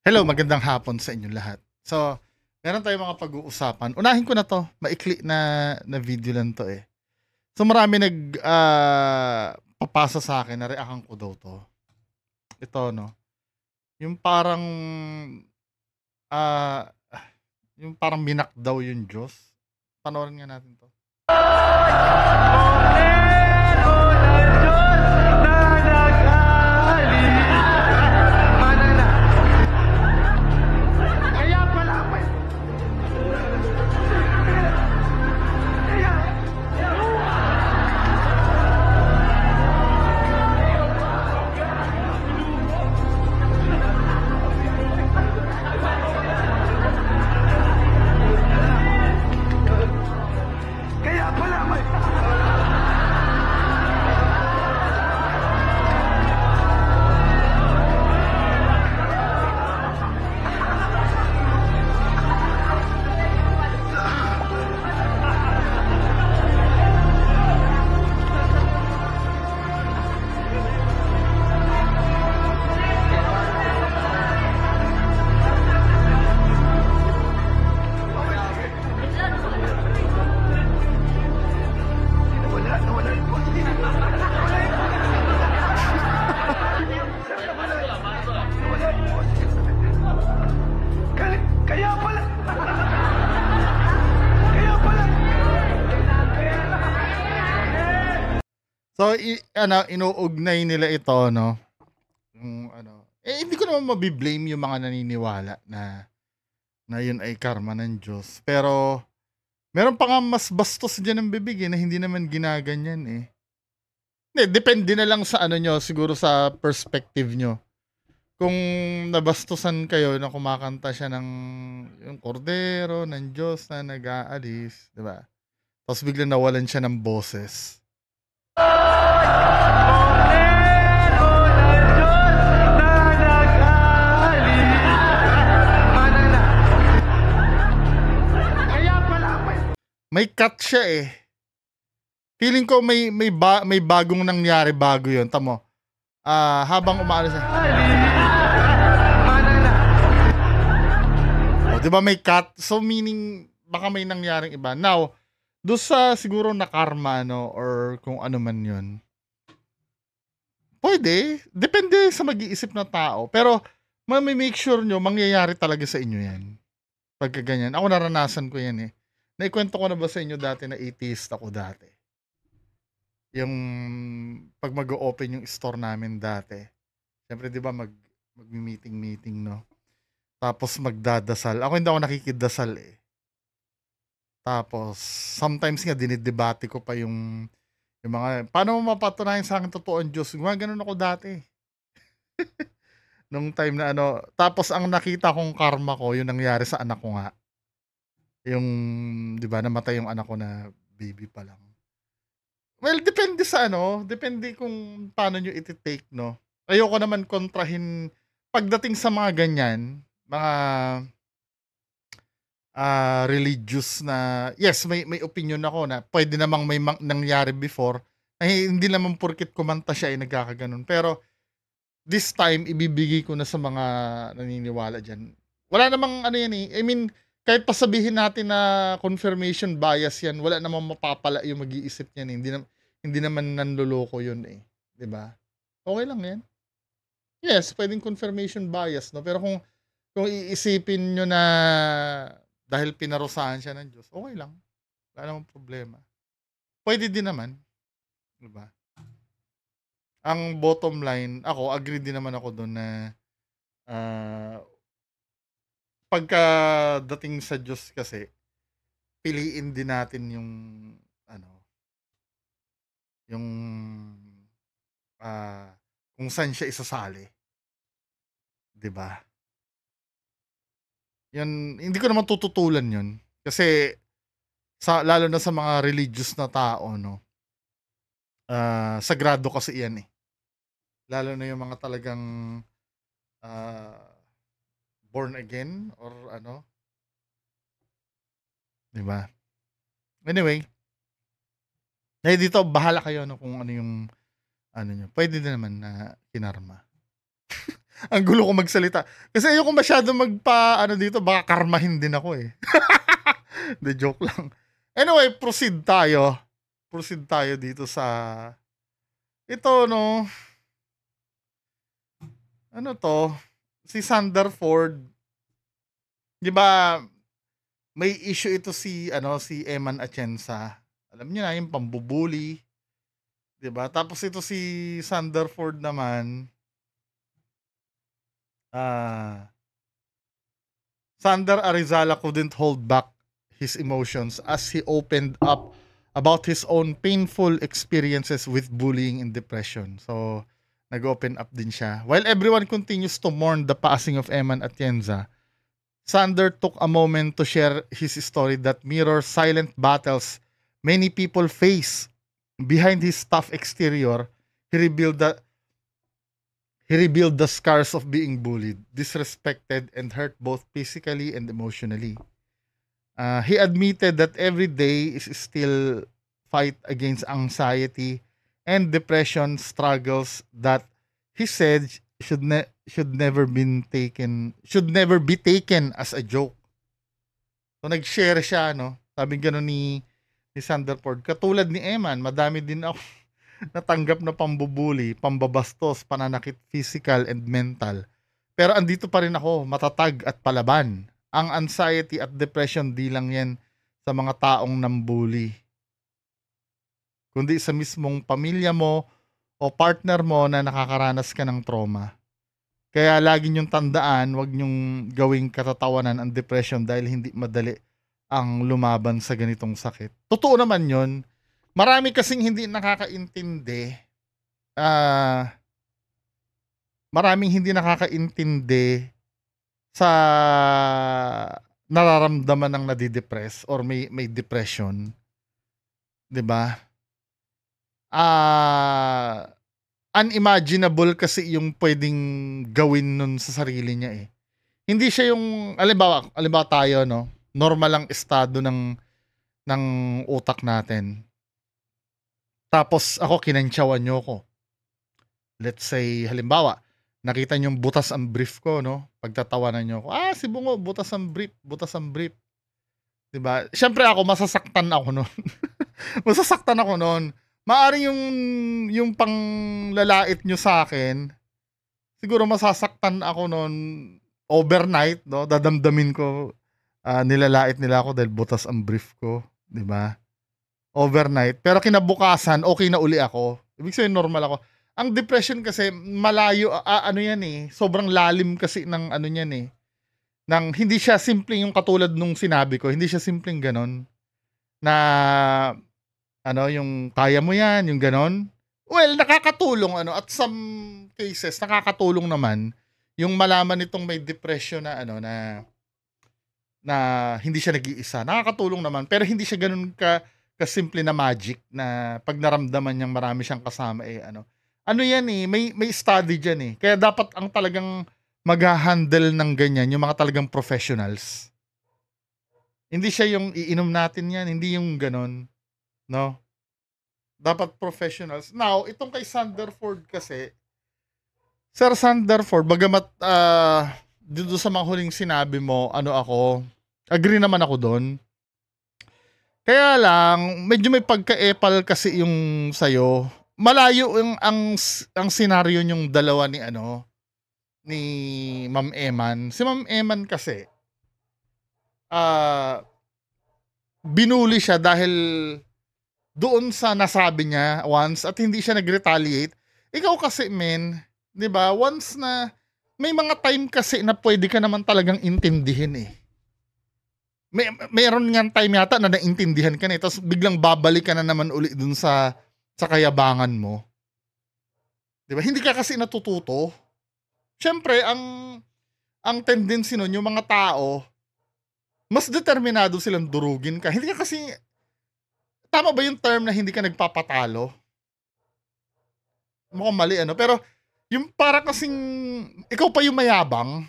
Hello, magandang hapon sa inyong lahat. So, meron tayong mga pag-uusapan. Unahin ko na 'to, maikli na video lang 'to, eh. So, marami papasa sa'kin na reakan ko daw 'to. Ito 'no, yung parang, ah, yung parang minak daw yung Diyos. Panoorin nga natin 'to. So, inuugnay nila ito 'no, hindi ko naman mabi-blame yung mga naniniwala na yun ay karma ng Diyos. Pero meron pa nga mas bastos diyan ng bibig, na hindi naman ginaganyan, eh. Hindi, depende na lang sa ano niyo, siguro sa perspective niyo. Kung nabastusan kayo na kumakanta siya ng yung kordero ng Diyos na nag-aalis, 'di ba? Tapos biglang nawalan siya ng boses. May cut siya, eh. Feeling ko may bagong nangyari bago 'yon, tamo. Habang umaalis siya. Oh, 'di ba may cut? So meaning baka may nangyaring iba. Now, do'n sa siguro na karma or kung ano man 'yun. Pwede, depende sa mag-iisip na tao. Pero make sure niyo mangyayari talaga sa inyo 'yan. Pagka ganyan. Ako naranasan ko 'yan, eh. Naikwento ko na ba sa inyo dati na atheist ako dati? Yung 'pag mag-o-open yung store namin dati, siyempre 'di ba magmi-meeting-meeting 'no, tapos magdadasal. Ako hindi ako nakikidasal, eh. Tapos sometimes nga dinidebate ko pa yung mga, "Paano mo mapapatunayan sa'kin totoo ang Diyos?" Gumaganon ako dati. Nung time na tapos ang nakita kong karma ko yung nangyari sa anak ko nga. Yung 'di ba namatay yung anak ko na baby pa lang. Well, depende sa depende kung paano niyo ite-take 'no. Ayoko naman kontrahin pagdating sa mga ganyan, mga, religious na yes, may opinion ako na puwede namang may nangyari before, ay hindi naman porket kumanta siya ay nagkakagano'n. Pero this time ibibigay ko na sa mga naniniwala diyan. Wala namang ano 'yan, eh, I mean kahit pa sabihin natin na confirmation bias 'yan, wala namang mapapala yung mag-iisip niyan, eh, hindi naman nanloloko yun, eh, 'di ba? Okey lang 'yan. Yes, puwedeng confirmation bias 'no, pero kung iisipin niyo na dahil pinarusahan siya ng Diyos, okey lang, wala namang problema. Puwede din naman, 'di ba? Ang bottom line, ako agree din naman ako dun na, ah, pagkadating sa Diyos kasi, piliin din natin yung ano, yung, kung saan siya isasali, 'di ba? 'Yan, hindi ko naman tututulan 'yun, kasi lalo na sa mga religious na tao 'no, sagrado kasi 'yan, eh. Lalo na yung mga talagang, ah, born again or 'di ba? Anyway, dito bahala kayo kung ano yung niyo, puwede din naman na kinarma. Ang gulo ko magsalita. Kasi ayoko masyado ano dito, baka karmahin din ako eh. The joke lang. Anyway, proceed tayo. Proceed tayo dito sa ito no. Ano to? Si Sanderford, 'di ba? May issue ito si Eman Atienza. Alam niyo na yung pambubuli, 'di ba? Tapos ito si Sanderford naman, ah Sander Arizala couldn't hold back his emotions as he opened up about his own painful experiences with bullying and depression. So, nag-open up din siya. While everyone continues to mourn the passing of Eman Atienza, Sander took a moment to share his story that mirrors silent battles many people face. Behind his tough exterior, he revealed that he revealed the scars of being bullied, disrespected, and hurt both physically and emotionally. He admitted that every day is still fight against anxiety and depression struggles that he said should never be taken as a joke. So nag-share siya no. Sabi gano'n ni Sanderford. Katulad ni Eman, madami din ako natanggap na pambubuli, pambabastos, pananakit physical and mental. Pero andito pa rin ako, matatag at palaban. Ang anxiety at depression di lang yan sa mga taong nambuli, kundi sa mismong pamilya mo o partner mo na nakakaranas ka ng trauma. Kaya lagi niyong tandaan, wag niyong gawing katatawanan ang depression dahil hindi madali ang lumaban sa ganitong sakit. Totoo naman yun. Marami kasing hindi nakakaintindi. Maraming hindi nakakaintindi sa nararamdaman ng nadidepress or may depression. 'Di ba? Unimaginable kasi yung pwedeng gawin nun sa sarili niya eh. Hindi siya yung, alimbawa tayo, no? Normal lang estado ng utak natin. Tapos ako, kinantsawan nyo ko. Let's say, halimbawa, nakita nyo butas ang brief ko, no? Pagtatawanan nyo ko, si Bungo, butas ang brief. Diba? Siyempre ako, masasaktan ako nun. Masasaktan ako nun. Maaring yung panglalait nyo sa akin, siguro masasaktan ako nun overnight, no? Dadamdamin ko, nilalait nila ako dahil butas ang brief ko, di ba? Overnight. Pero kinabukasan, okay na uli ako. Ibig sabihin, normal ako. Ang depression kasi, malayo, ano yan eh, sobrang lalim kasi ng ano yan eh. Hindi siya simpleng yung katulad nung sinabi ko, hindi siya simpleng ganon. Na, yung kaya mo yan, yung ganon. Well, nakakatulong, at some cases, nakakatulong naman, yung malaman nitong may depression na, na hindi siya nag-iisa. Nakakatulong naman, pero hindi siya ganun kasimple na magic na pag naramdaman niyang marami siyang kasama ano yan eh, may study dyan eh. Kaya dapat ang talagang mag-handle ng ganyan, yung mga talagang professionals. Hindi siya yung iinom natin yan, hindi yung ganon. No? Dapat professionals. Now, itong kay Sanderford kasi, Sir Sanderford, bagamat dito sa mga huling sinabi mo, agree naman ako doon. Kaya lang, medyo may pagka-epal kasi yung sa'yo. Malayo ang senaryo yung dalawa ni Ma'am Eman. Si Ma'am Eman kasi, binuli siya dahil doon sa nasabi niya once at hindi siya nag-retaliate. Ikaw kasi, men, 'di ba? Once na may mga time kasi na pwede ka naman talagang intindihin eh. Mayroon nga time yata na naintindihan ka na tapos biglang babalik ka na naman uli dun sa kayabangan mo. 'Di ba? Hindi ka kasi natututo. Siyempre, ang tendency nun, yung mga tao, mas determinado silang durugin ka. Hindi ka kasi, tama ba yung term na hindi ka nagpapatalo? Mukhang mali, pero yung para kasing ikaw pa yung mayabang,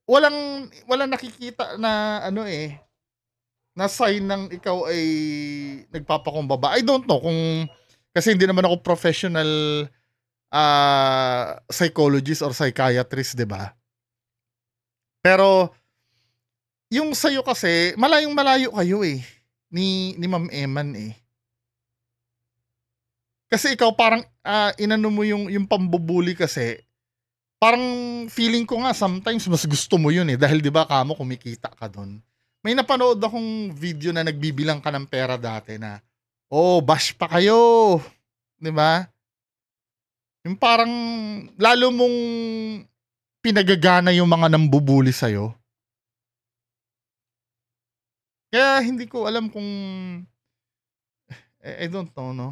walang nakikita na na sign ng ikaw ay nagpapakumbaba. I don't know kung kasi hindi naman ako professional psychologist or psychiatrist, 'di ba? Pero yung sa'yo kasi malayong-malayo kayo, eh, ni Ma'am Eman, eh. Kasi ikaw parang, inano mo yung pambubully kasi, parang feeling ko nga sometimes mas gusto mo yun, eh, dahil 'di ba kamo kumikita ka dun. May napanood akong video na nagbibilang ka ng pera dati na, "Oh, bash pa kayo." 'Di ba? Yung parang lalo mong pinagagana yung mga nambubully sa'yo. Kaya hindi ko alam kung I don't know 'no.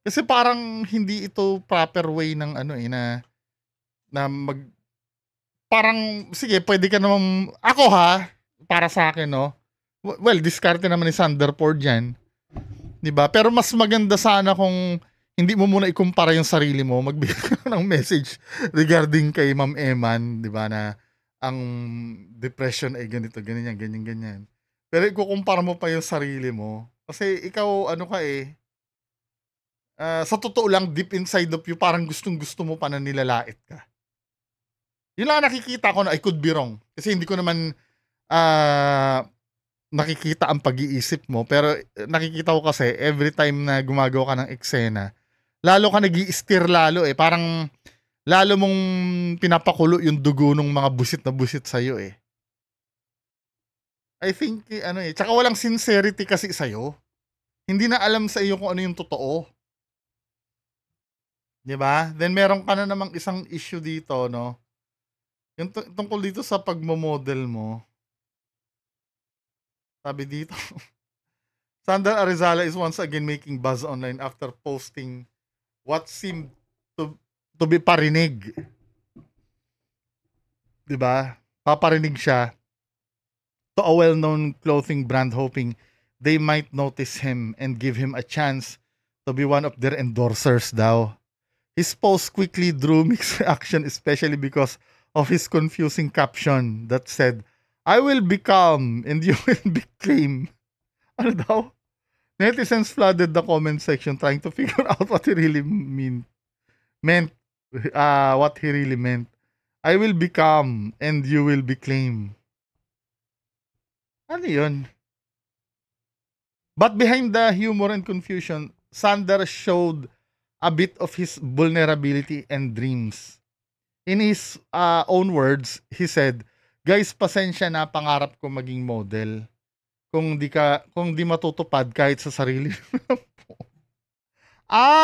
Kasi parang hindi ito proper way ng ano, eh, na parang sige puwede ka namang ako para sa'kin 'no, well diskarte naman ni Sanderford 'yan, 'di ba? Pero mas maganda sana kung hindi mo muna ikumpara yung sarili mo, magbigay ka ng message regarding kay Ma'am Eman, 'di ba, na ang depression ay ganito, ganyan, ganyan, ganyan. Pero ikukumpara mo pa yung sarili mo, kasi ikaw ano ka, eh, sa totoo lang deep inside of you parang gustong-gusto mo pa na nilalait ka. Yun lang ang nakikita ko na I could be wrong. Kasi hindi ko naman, ah, nakikita ang pag-iisip mo. Pero nakikita ko kasi every time na gumagawa ka ng eksena, lalo ka nag-i-stir lalo, eh. Parang lalo mong pinapakulo yung dugo nung mga busit na busit sa'yo, eh. I think, ano, eh, tsaka walang sincerity kasi sa'yo. Hindi na alam sa iyo kung ano yung totoo, 'di ba? Then meron ka na namang isang issue dito 'no, yung tungkol dito sa pagmo-model mo. Sabi dito, Sandra Arizala is once again making buzz online after posting what seemed to to be parinig, 'di ba? Paparinig siya to a well-known clothing brand hoping they might notice him and give him a chance to be one of their endorsers daw. His post quickly drew mixed reaction, especially because of his confusing caption that said, "I will become and you will be claim." Ano daw? Netizens flooded the comment section trying to figure out what he really meant, what he really meant. I will become and you will be claim. Ano yun? But behind the humor and confusion, Sander showed a bit of his vulnerability and dreams. In his own words, he said, "Guys, pasensya na pangarap ko maging model. Kung di matutupad kahit sa sarili."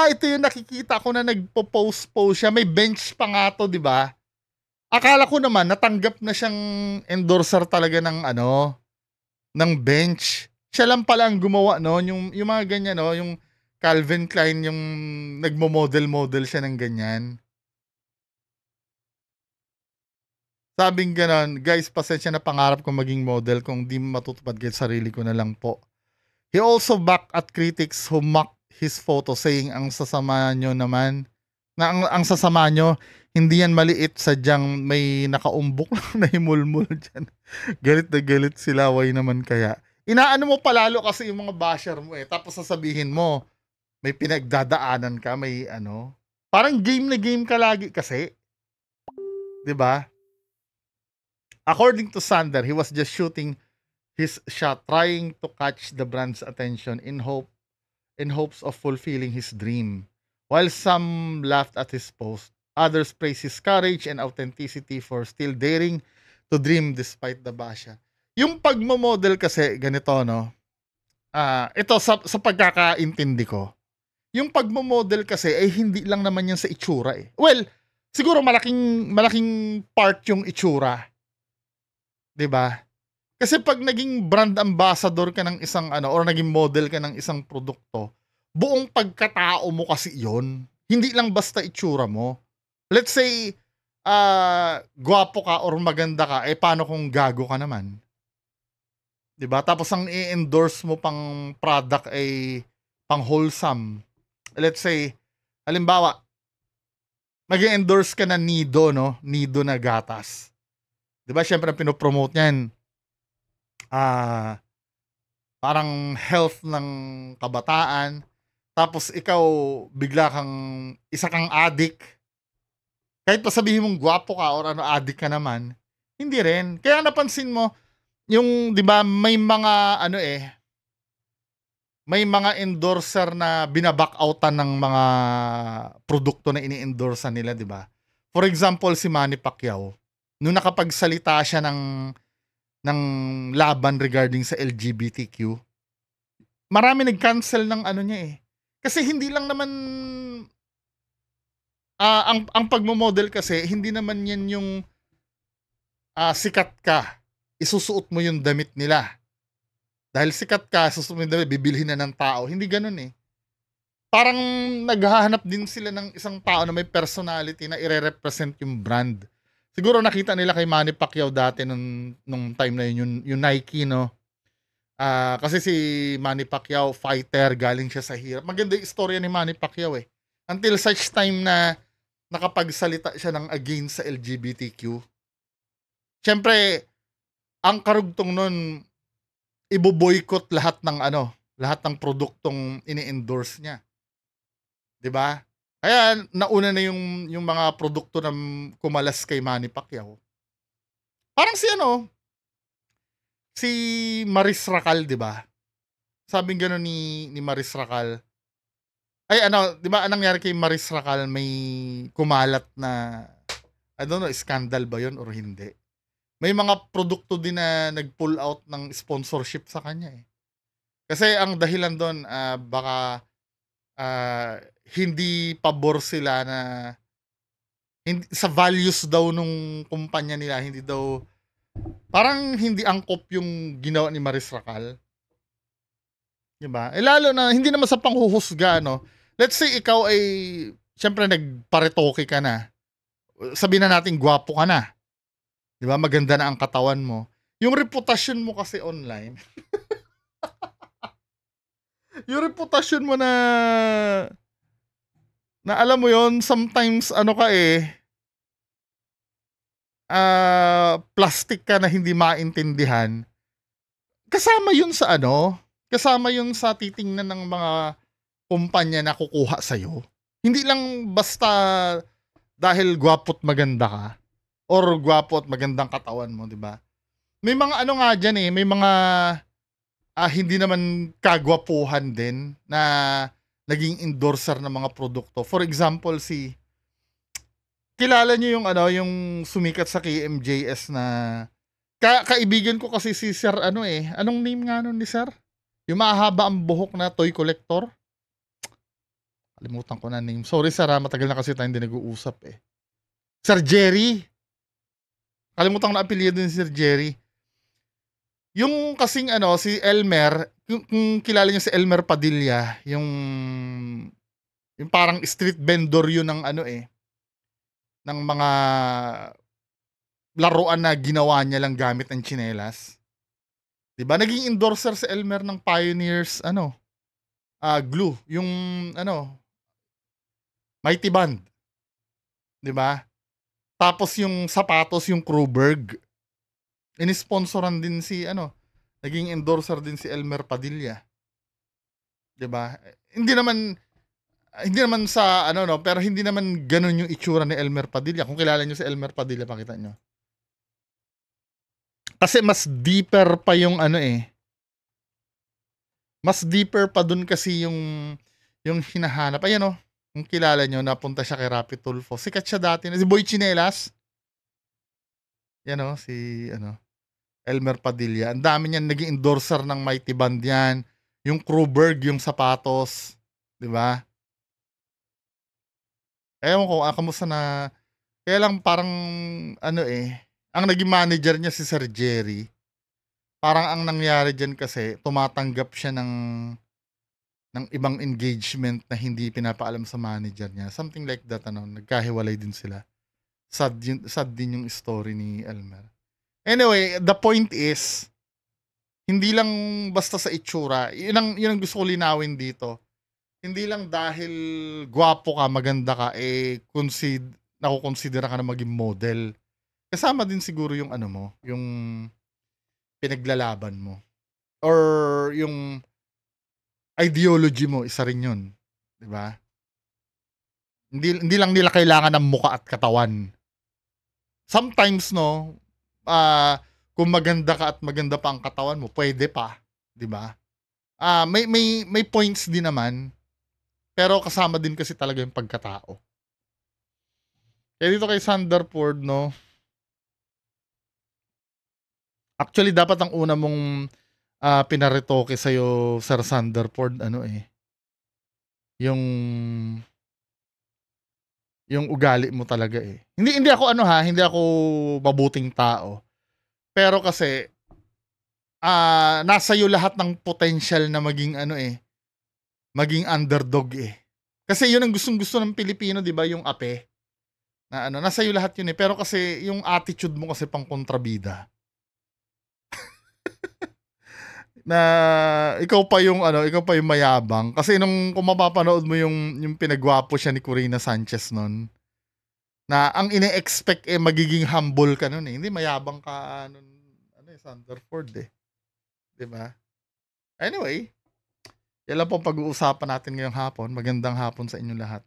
Ito yung nakikita ko na nagpo-post siya. May bench pa nga 'to, 'di ba? Akala ko naman natanggap na siyang endorser talaga ng ano, ng bench. Siya lang pala ang gumawa nun, yung mga ganyan 'no, yung Calvin Klein yung nagmo-model-model siya ng ganyan. Sabing gano'n, "Guys, pasensya na pangarap ko maging model, kung di matutupad kahit sarili ko na lang po." He also backed at critics who mocked his photo saying, "Ang sasama niyo naman, na ang sasama niyo, hindi yan maliit, sadyang may nakaumbok na himulmol diyan." Galit na galit sila, why naman kaya? Inaano mo palalo kasi yung mga basher mo, eh, tapos sasabihin mo, may pinagdadaanan ka, may ano, parang game na game ka lagi kasi, 'di ba? According to Sander, he was just shooting his shot, trying to catch the brand's attention in hopes of fulfilling his dream. While some laughed at his post, others praised his courage and authenticity for still daring to dream despite the basha. Yung pagmo-model kasi ganito 'no, ito sa pagkakaintindi ko, yung pagmo-model kasi ay hindi lang naman yan sa itsura, eh. Well, siguro malaking malaking part yung itsura, 'di ba? Kasi 'pag naging brand ambassador ka ng isang ano or naging model ka ng isang produkto, buong pagkatao mo kasi 'yon. Hindi lang basta itsura mo. Let's say, gwapo ka or maganda ka, eh, paano kung gago ka naman, 'di ba? Tapos ang i-endorse mo pang product ay pang-wholesome. Let's say, halimbawa, mag-e-endorse ka ng Nido 'no, Nido na gatas. 'Di ba siyempre ang pino-promote niyan, ah parang health ng kabataan, tapos ikaw bigla kang isa kang addict, kahit pa sabihin mong gwapo ka or ano, addict ka naman, hindi rin. Kaya napansin mo, yung 'di ba may mga ano, may mga endorser na bina-back-outan ng mga produkto na ini-endorsean nila, 'di ba? For example, si Manny Pacquiao, nung nakapagsalita siya ng laban regarding sa LGBTQ, marami nag-cancel ng ano niya, eh. Kasi hindi lang naman, ang pagmo-model kasi hindi naman 'yan yung, sikat ka, isusuot mo yung damit nila. Dahil sikat ka, susuot mo yung damit, bibilhin na ng tao, hindi gano'n, eh. Parang naghahanap din sila ng isang tao na may personality na ire-represent yung brand. Siguro nakita nila kay Manny Pacquiao dati nung time na yun, yung Nike, no? Kasi si Manny Pacquiao, fighter, galing siya sa hirap. Maganda yung istorya ni Manny Pacquiao, eh. Until such time na nakapagsalita siya ng against sa LGBTQ. Siyempre, ang karugtong nun, ibo-boycott lahat ng produktong ini-endorse niya. 'Di ba? Kaya nauna na yung mga produkto na kumalas kay Manny Pacquiao. Parang si Maris Racal, 'di ba? Sabing gano'n ni Maris Racal. Ay ano, 'di ba anong nangyari kay Maris Racal, may kumalat na, I don't know, scandal ba 'yun or hindi. May mga produkto din na nag-pull out ng sponsorship sa kanya, eh. Kasi ang dahilan do'n, baka, hindi pabor sila na sa values daw nung kumpanya nila, hindi daw, parang hindi angkop yung ginawa ni Maris Racal, 'di ba? Lalo na hindi naman sa panghuhusga, no. Let's say ikaw ay siyempre nagparetoke ka na. Sabihin na natin gwapo ka na, 'di ba? Maganda na ang katawan mo. Yung reputasyon mo kasi online, yung reputasyon mo na alam mo yon, sometimes ano ka, plastic ka na hindi maintindihan. Kasama yun sa titingnan ng mga kumpanya na kukuha sa'yo. Hindi lang basta dahil gwapo't maganda ka or gwapo at magandang katawan mo, 'di ba? May mga ano nga diyan, may mga hindi naman kagwapuhan din na naging endorser ng mga produkto. For example, kilala niyo yung yung sumikat sa KMJS na kaibigan ko kasi si Sir anong name nga nun ni Sir? Yung mahaba ang buhok na toy collector. Kalimutan ko na name. Sorry Sir, matagal na kasi tayong hindi nag-uusap, eh. Sir Jerry. Kalimutan ko na apelyido ni Sir Jerry. Yung kasing si Elmer, kung kilala niyo si Elmer Padilla, yung parang street vendor yun ng ng mga laruan na ginawa niya lang gamit ng tsinelas. 'Di ba? Naging endorser si Elmer ng Pioneers glue, yung Mighty Band, 'di ba? Tapos yung sapatos, yung Kruberg, inisponsoran din naging endorser din si Elmer Padilla, 'di ba? Hindi naman sa no, pero hindi naman gano'n yung itsura ni Elmer Padilla. Kung kilala niyo si Elmer Padilla, pakita niyo. Kasi mas deeper pa yung mas deeper pa dun kasi yung hinahanap. Ayan, kung kilala niyo, napunta siya kay Rapi Tulfo. Sikat siya dati na si Boy Chinelas. Yan si Elmer Padilla. Ang dami niyan naging endorser ng Mighty Band yan. Yung Kruberg, yung sapatos, 'di ba? Ewan ko, kamusta na, kaya lang parang ang naging manager niya si Sir Jerry. Parang ang nangyari diyan kasi tumatanggap siya ng ibang engagement na hindi pinapaalam sa manager niya. Something like that, nagkahiwalay din sila. Sad din yung story ni Elmer. Anyway, the point is, hindi lang basta sa itsura. Yun ang gusto ko linawin dito. Hindi lang dahil gwapo ka, maganda ka, nakukonsidera ka na maging model. Kasama din siguro yung yung pinaglalaban mo. Or yung ideology mo, isa rin yun. 'di ba? Hindi lang nila kailangan ng muka at katawan. Sometimes 'no, kung maganda ka at maganda pa ang katawan mo, pwede pa, 'di ba? May points din naman, pero kasama din kasi talaga yung pagkatao. Kaya dito kay Sanderford 'no, actually dapat ang una mong, pinaretoke sa'yo Sir Sanderford ano, yung yung ugali mo talaga, Hindi ako ano hindi ako mabuting tao. Pero kasi, nasa iyo lahat ng potential na maging ano, maging underdog, Kasi yun ang gustong-gusto ng Pilipino 'di ba, yung ape, na ano, nasa iyo lahat yun, Pero kasi yung attitude mo kasi pangkontrabida. Na ikaw pa yung ano, ikaw pa yung mayabang. Kasi kung mapapanood mo yung pinagwapo siya ni Corina Sanchez nun, na ang ine-expect, magiging humble ka nun, Hindi mayabang ka nun ano, Sanderford, 'di ba? Anyway, yan lang po pag-uusapan natin ngayong hapon. Magandang hapon sa inyong lahat.